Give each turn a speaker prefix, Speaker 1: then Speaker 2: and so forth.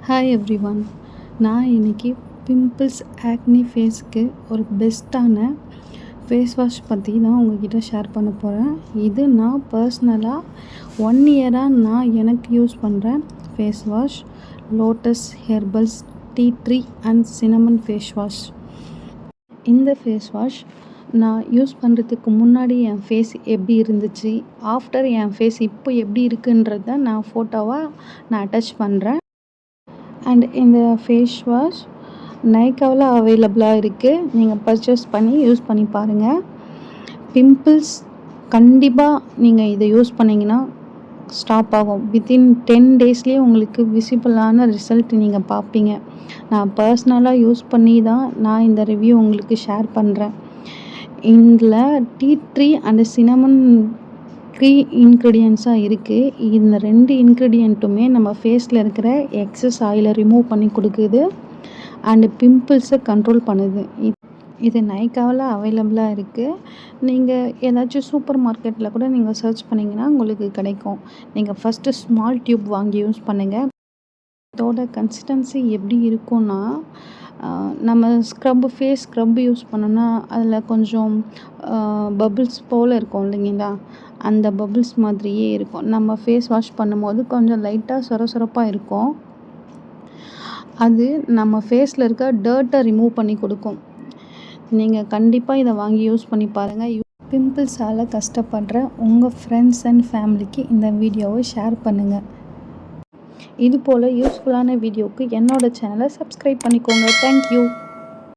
Speaker 1: Hi everyone. நான் இன்றைக்கி pimples ஆக்னி ஃபேஸ்க்கு ஒரு பெஸ்ட்டான ஃபேஸ் வாஷ் பற்றி தான் உங்கள்கிட்ட ஷேர் பண்ண போகிறேன். இது நான் பர்சனலாக 1 இயராக நான் எனக்கு யூஸ் பண்ணுறேன் face wash. Lotus Herbals tea tree and cinnamon face wash. இந்த ஃபேஸ் வாஷ் நான் யூஸ் பண்ணுறதுக்கு முன்னாடி என் ஃபேஸ் எப்படி இருந்துச்சு, ஆஃப்டர் என் ஃபேஸ் இப்போ எப்படி இருக்குன்றத நான் ஃபோட்டோவாக நான் அட்டாச் பண்ணுறேன். அண்ட் இந்த ஃபேஸ் வாஷ் நைக்காவில் அவைலபிளாக இருக்குது. நீங்கள் பர்ச்சேஸ் பண்ணி யூஸ் பண்ணி பாருங்கள். பிம்பிள்ஸ் கண்டிப்பாக நீங்கள் இதை யூஸ் பண்ணிங்கன்னா ஸ்டாப் ஆகும். வித்தின் 10 டேஸ்லேயே உங்களுக்கு விசிபிளான ரிசல்ட் நீங்கள் பார்ப்பீங்க. நான் பர்சனலாக யூஸ் பண்ணி தான் நான் இந்த ரிவ்யூ உங்களுக்கு ஷேர் பண்ணுறேன். இதில் டீ ட்ரீ அண்ட் சினமன் 3 இன்க்ரீடியன்ட்ஸாக இருக்குது. இந்த 2 இன்க்ரீடியண்ட்டுமே நம்ம ஃபேஸில் இருக்கிற எக்ஸஸ் ஆயிலை ரிமூவ் பண்ணி கொடுக்குது அண்டு பிம்பிள்ஸை கண்ட்ரோல் பண்ணுது. இது நைக்காவில் அவைலபிளாக இருக்குது. நீங்கள் ஏதாச்சும் சூப்பர் மார்க்கெட்டில் கூட நீங்கள் சர்ச் பண்ணிங்கன்னா உங்களுக்கு கிடைக்கும். நீங்கள் ஃபஸ்ட்டு ஸ்மால் டியூப் வாங்கி யூஸ் பண்ணுங்கள். இதோட கன்சிஸ்டன்சி எப்படி இருக்கும்னா, நம்ம ஃபேஸ் ஸ்க்ரப் யூஸ் பண்ணோன்னா அதில் கொஞ்சம் பபிள்ஸ் போல் இருக்கும் இல்லைங்களா, அந்த பபிள்ஸ் மாதிரியே இருக்கும். நம்ம ஃபேஸ் வாஷ் பண்ணும்போது கொஞ்சம் லைட்டாக சொரசொரப்பாக இருக்கும். அது நம்ம ஃபேஸில் இருக்க டர்ட்டை ரிமூவ் பண்ணி கொடுக்கும். நீங்கள் கண்டிப்பாக இதை வாங்கி யூஸ் பண்ணி பாருங்கள். பிம்பிள்ஸால் கஷ்டப்படுற உங்கள் ஃப்ரெண்ட்ஸ் அண்ட் ஃபேமிலிக்கு இந்த வீடியோவை ஷேர் பண்ணுங்கள். இது போல் யூஸ்ஃபுல்லான வீடியோவுக்கு என்னோடய சேனலை சப்ஸ்கிரைப் பண்ணிக்கோங்க. தேங்க்யூ.